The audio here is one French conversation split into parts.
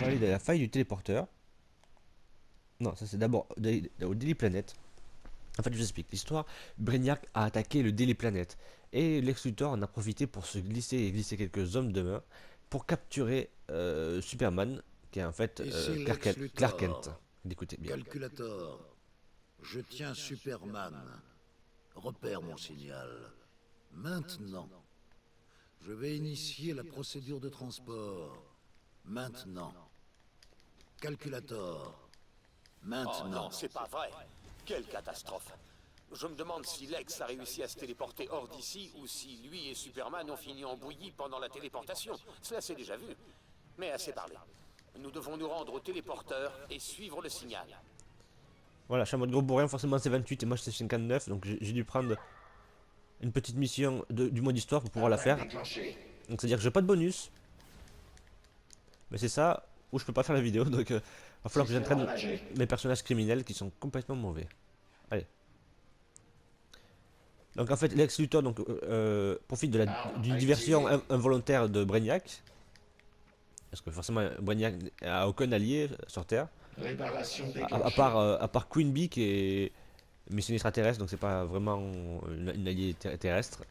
va aller dans la faille du téléporteur. Non, ça c'est d'abord au Daily Planet. En fait, je vous explique l'histoire. Brainiac a attaqué le Daily Planet. Et Lex Luthor en a profité pour se glisser et glisser quelques hommes de main pour capturer Superman, qui est en fait Ici Clark Lex Clark Kent. Luthor. Écoutez bien. Calculator. Je tiens Superman. Repère mon signal. Maintenant. Je vais initier la procédure de transport. Maintenant. Calculator. Oh non, Maintenant. c'est pas vrai. Quelle catastrophe. Je me demande si Lex a réussi à se téléporter hors d'ici ou si lui et Superman ont fini en bouillie pendant la téléportation. Cela s'est déjà vu. Mais assez parlé. Nous devons nous rendre au téléporteur et suivre le signal. Voilà, je suis en mode gros bourrin, forcément c'est 28 et moi c'est 59, donc j'ai dû prendre une petite mission du mode histoire pour pouvoir la faire. Donc c'est à dire que j'ai pas de bonus. Mais c'est ça où je peux pas faire la vidéo, donc va falloir que j'entraîne mes personnages criminels qui sont complètement mauvais. Allez. Donc en fait Lex Luthor donc, profite d'une diversion involontaire de Brainiac. Parce que forcément Brainiac a aucun allié sur Terre. À part Queen Bee qui est mission extraterrestre, donc c'est pas vraiment une alliée terrestre.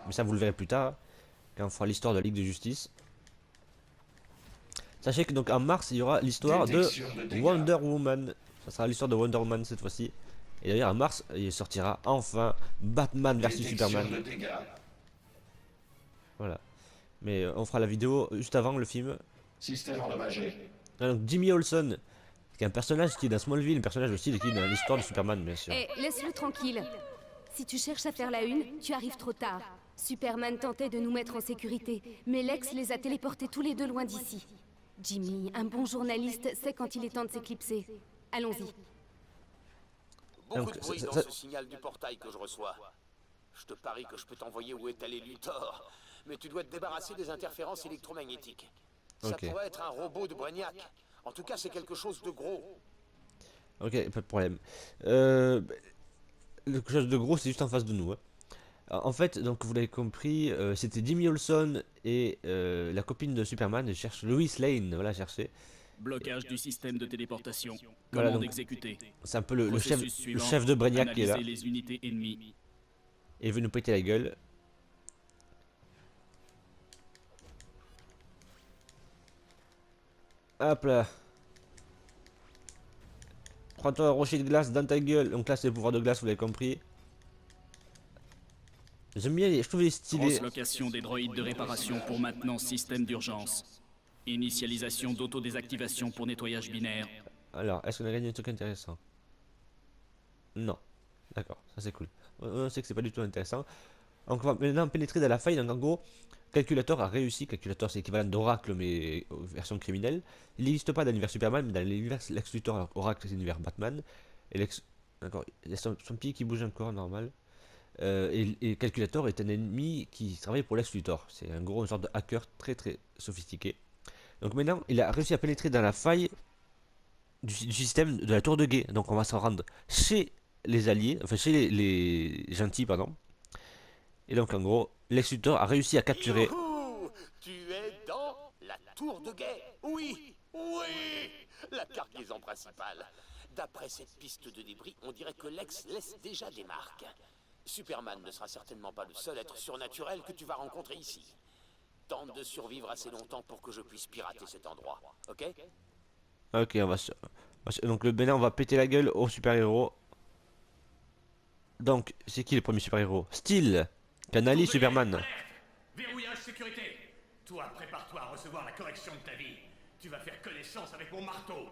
Mais ça vous le verrez plus tard, quand on fera l'histoire de la Ligue de Justice. Sachez que donc en mars il y aura l'histoire de Wonder Woman. Ça sera l'histoire de Wonder Woman cette fois-ci. Et d'ailleurs en mars il sortira enfin Batman vs Superman. Voilà. Mais on fera la vidéo juste avant le film. Système endommagé. Donc Jimmy Olsen, qui est un personnage qui est dans Smallville, un personnage aussi qui est dans l'histoire de Superman bien sûr. Eh, laisse-le tranquille. Si tu cherches à faire la une, tu arrives trop tard. Superman tentait de nous mettre en sécurité, mais Lex les a téléportés tous les deux loin d'ici. Jimmy, un bon journaliste, sait quand il est temps de s'éclipser. Allons-y. Beaucoup Donc, de bruit dans ce signal du portail que je reçois. Je te parie que je peux t'envoyer où est allé Luthor. Mais tu dois te débarrasser des interférences électromagnétiques. Ça Ok. pourrait être un robot de Brainiac. En tout cas, c'est quelque chose de gros. Ok, pas de problème. Quelque chose de gros, c'est juste en face de nous. Hein. En fait, donc vous l'avez compris, c'était Jimmy Olsen et la copine de Superman, elle cherche Lois Lane, voilà, chercher. Blocage du système de téléportation. Voilà, Commande donc, exécutée. c'est un peu le Processus suivant. chef de Brainiac qui est là. Analyser les unités ennemies. Et il veut nous péter la gueule. Hop là. Prends-toi un rocher de glace dans ta gueule. Donc là, c'est le pouvoir de glace, vous l'avez compris. J'aime bien, je trouve les stylés. Translocation des droïdes de réparation pour maintenant système d'urgence. Initialisation d'autodésactivation pour nettoyage binaire. Alors, est-ce qu'on a gagné un truc intéressant? Non. D'accord, ça c'est cool. On sait que c'est pas du tout intéressant. Donc on va maintenant pénétrer dans la faille. Donc en gros, Calculator a réussi. Calculator c'est l'équivalent d'Oracle mais version criminelle. Il n'existe pas dans l'univers Superman, mais dans l'univers Lex Luthor, alors Oracle c'est l'univers Batman. Et Lex... D'accord, il y a son pied qui bouge encore, normal. Et Calculator est un ennemi qui travaille pour Lex Luthor. C'est un gros, une sorte de hacker très très sophistiqué. Donc maintenant, il a réussi à pénétrer dans la faille du système de la tour de guet. Donc on va se rendre chez les alliés, enfin chez les gentils, pardon. Et donc en gros, Lex Luthor a réussi à capturer. Youhou! Tu es dans la tour de guet. Oui, oui, la cargaison principale. D'après cette piste de débris, on dirait que Lex laisse déjà des marques. Superman ne sera certainement pas le seul être surnaturel que tu vas rencontrer ici. Tente de survivre assez longtemps pour que je puisse pirater cet endroit, ok? Ok, donc le Bénin, on va péter la gueule au super-héros. Donc, c'est qui le premier super-héros? Steel, Canali, Superman. Alerte! Verrouillage sécurité. Toi, prépare-toi à recevoir la correction de ta vie. Tu vas faire connaissance avec mon marteau.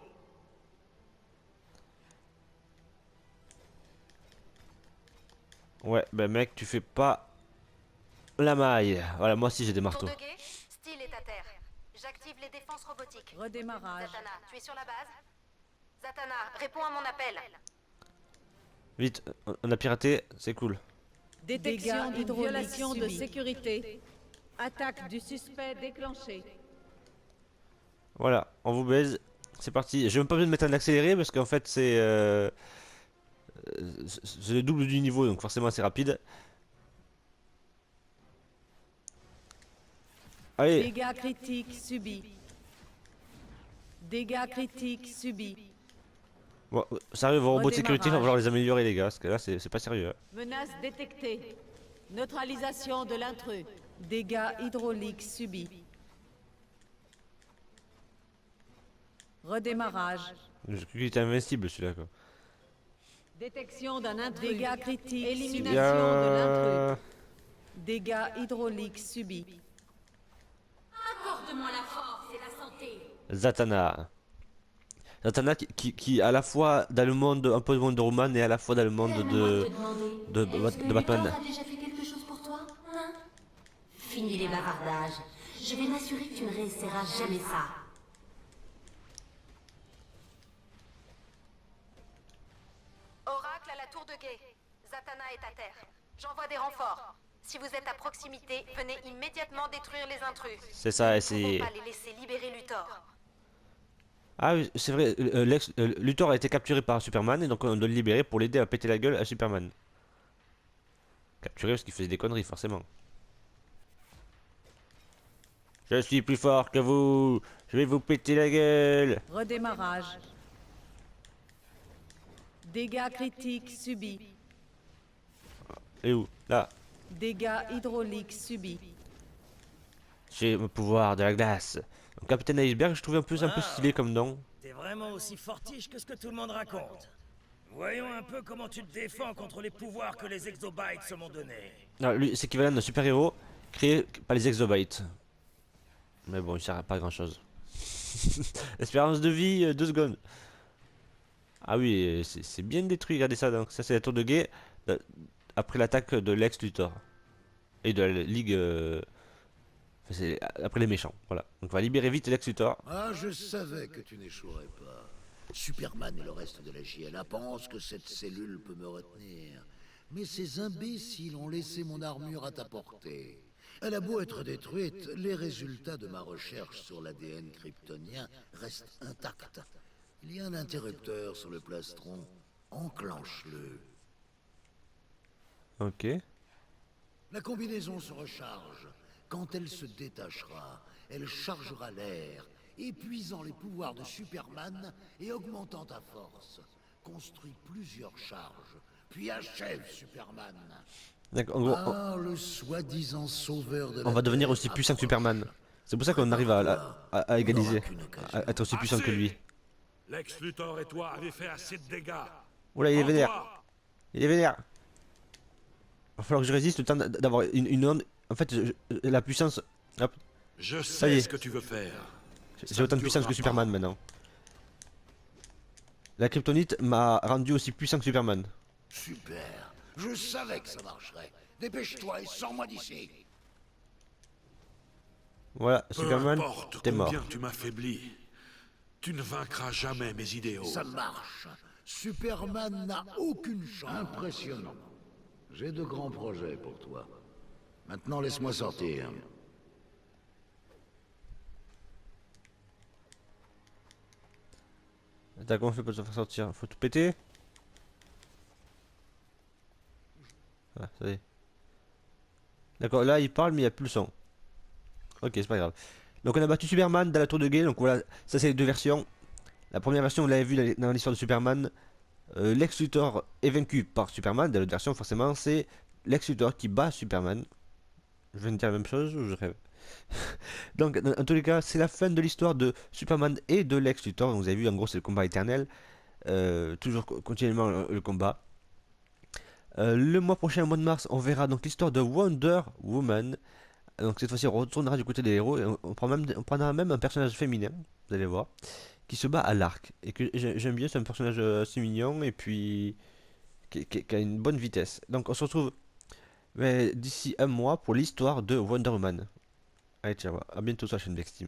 Ouais, ben mec, tu fais pas la maille. Voilà, moi aussi j'ai des marteaux. Tour de guet, Steel est à terre. J'active les défenses robotiques. Redémarrage. Zatanna, tu es sur la base? Zatanna, réponds à mon appel. Vite, on a piraté, c'est cool. Détection d'une hydrauliques violation de subies. sécurité. Attaque du suspect déclenchée. Voilà, on vous baise. C'est parti. J'ai même pas besoin de mettre un accéléré parce qu'en fait c'est le double du niveau, donc forcément c'est rapide. Allez, Dégâts critiques subis. Dégâts critiques subis. Bon, sérieux, vos robots de sécurité, il va Redémarrage. falloir les améliorer, les gars, parce que là, c'est pas sérieux. Hein. Menace détectée. Neutralisation de l'intrus. Dégâts hydrauliques subis. Redémarrage. J'ai cru qu'il était invincible, celui-là, quoi. Détection d'un intrus. Dégâts critiques. Élimination Bien. de l'intrus. Dégâts hydrauliques subis. Accorde-moi la force et la santé. Zatanna. Zatanna qui à la fois dans le monde, un peu le monde de Roman et à la fois dans le monde de Batman. a déjà fait quelque chose pour toi, hein? Finis les bavardages. Je vais m'assurer que tu ne réessayeras jamais ça. Oracle à la tour de guet. Zatanna est à terre. J'envoie des renforts. Si vous êtes à proximité, venez immédiatement détruire les intrus. C'est ça, et Nous ne c'est... pouvons pas les laisser libérer Luthor. Ah oui, c'est vrai, Luthor a été capturé par Superman et donc on doit le libérer pour l'aider à péter la gueule à Superman. Capturé parce qu'il faisait des conneries, forcément. Je suis plus fort que vous. Je vais vous péter la gueule. Redémarrage. Dégâts critiques subis. Et où? Là. Dégâts hydrauliques subis. J'ai mon pouvoir de la glace. Donc, Capitaine Iceberg, je trouvais un peu stylé comme nom. T'es vraiment aussi fortiche que ce que tout le monde raconte. Voyons un peu comment tu te défends contre les pouvoirs que les exobytes se m'ont donnés. Non, lui, c'est équivalent d'un super-héros créé par les exobytes. Mais bon, il sert à pas grand-chose. Espérance de vie, 2 secondes. Ah oui, c'est bien détruit, regardez ça. Donc, ça, c'est la tour de guet après l'attaque de Lex Luthor. Et de la Ligue... enfin, c'est après les méchants, voilà. Donc on va libérer vite Lex Luthor. Ah, je savais que tu n'échouerais pas. Superman et le reste de la JLA pensent que cette cellule peut me retenir. Mais ces imbéciles ont laissé mon armure à ta portée. Elle a beau être détruite, les résultats de ma recherche sur l'ADN kryptonien restent intacts. Il y a un interrupteur sur le plastron. Enclenche-le. Ok. La combinaison se recharge. Quand elle se détachera, elle chargera l'air, épuisant les pouvoirs de Superman et augmentant ta force. Construis plusieurs charges, puis achève Superman. D'accord, en gros, Ah, le soi-disant sauveur de on la va devenir Terre aussi puissant que approche. Superman. C'est pour ça qu'on arrive à égaliser, On n'aura qu'une occasion. à être aussi puissant que lui. Lex Luthor et toi avez fait assez de dégâts. Oula, il est vénère. Rends-toi. Il est vénère. Va falloir que je résiste le temps d'avoir une onde. En fait, la puissance. Hop, Je y est. sais ce que tu veux faire. j'ai autant de puissance que Superman maintenant. La kryptonite m'a rendu aussi puissant que Superman. Super. Je savais que ça marcherait. Dépêche-toi et sors-moi d'ici. Voilà, Peu Superman, importe t'es mort. combien tu m'affaiblis, tu ne vaincras jamais mes idéaux. Ça marche. Superman n'a aucune chance. Impressionnant. J'ai de grands projets pour toi. Maintenant, laisse-moi sortir. Attends, comment on fait pour se faire sortir? Faut tout péter? Ah, ça y est. D'accord, là il parle mais il n'y a plus le son. Ok, c'est pas grave. Donc on a battu Superman dans la tour de guet, donc voilà, ça c'est les deux versions. La première version, vous l'avez vu dans l'histoire de Superman. Lex Luthor est vaincu par Superman. Dans l'autre version, forcément, c'est Lex Luthor qui bat Superman. Je viens de dire la même chose ou je rêve? Donc, en tous les cas, c'est la fin de l'histoire de Superman et de Lex Luthor. Donc, vous avez vu, en gros, c'est le combat éternel. Toujours continuellement le combat. Le mois prochain, au mois de mars, on verra donc l'histoire de Wonder Woman. Donc, cette fois-ci, on retournera du côté des héros et on prendra même un personnage féminin, vous allez voir, qui se bat à l'arc. Et que j'aime bien, c'est un personnage assez mignon et puis qui a une bonne vitesse. Donc, on se retrouve d'ici un mois pour l'histoire de Wonder Woman. Allez, ciao, à bientôt sur la chaîne Black Steam.